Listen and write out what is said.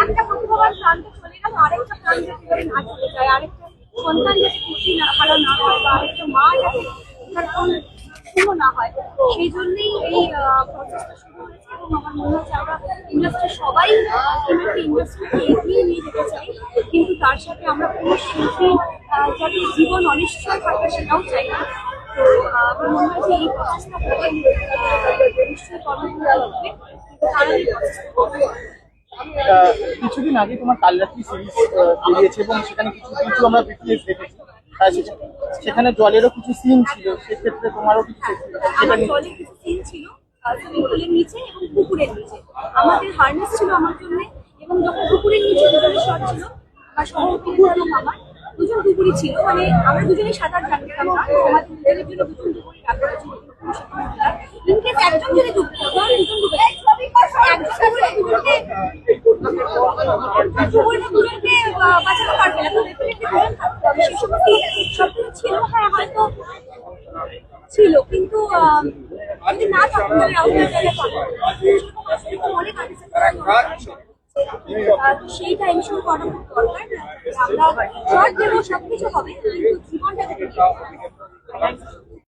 একটা প্রতিভাবান প্রান্ত চলে গেল, আরেকটা প্রান্ত কিভাবে না চলে যায়, আরেকটা সন্তান যাতে খুশি না হারা না হয়, বা আরেকটা মা যাতে তার কোনো না হয়, সেই জন্যই এই প্রসেসটা শুরু হয়েছে। এবং আমার মনে হচ্ছে আমরা ইন্ডাস্ট্রি সবাই ইন্ডাস্ট্রিকে এগিয়ে নিয়ে যেতে চাই, কিন্তু তার সাথে আমরা কোনো শিল্পী যাতে জীবন অনিশ্চয় থাকে সেটাও চাই না। তো আমার মনে হয় যে এই প্রসেসটা করে নিশ্চয়ই কর্মসূচি হবে, কিন্তু তারা এই প্রসেসটা করবে। কিছুদিন আগে তোমার কালরাত্রি সিরিজ বেরিয়েছে এবং সেখানে কিছু কিছু আমরা বিটিএস দেখেছি। সেখানে জলেরও কিছু সিন ছিল, সেক্ষেত্রে তোমারও কিছু আমার জলের কিছু সিন ছিল সুইমিং নিচে এবং পুকুরের নিচে। আমাদের হারনেস ছিল আমার জন্য, এবং যখন পুকুরের নিচে দুজনের শট ছিল, আমার সহপ্রিয় এবং আমার দুজন পুকুরই ছিল, মানে আমরা দুজনেই সাঁতার জানতাম না, তো আমাদের দুজনের জন্য দুজন পুকুরি রাখা হয়েছিল। ইনকেস একজন যদি ডুবতো, ধরুন দুজন ডুবে একজন পুকুরে দুজনকে বাঁচাতে পারবে না, তো ডেফিনেটলি দুজন থাকতে হবে। সেই সমস্ত সবগুলো ছিল, হ্যাঁ হয়তো ছিল, কিন্তু যদি না থাকতো তাহলে আউটডোর জায়গায় পাবো অনেক তো সেইটা ইনশোর করা খুব দরকার। আমরা শর্ট দেবো, সবকিছু হবে, কিন্তু জীবনটা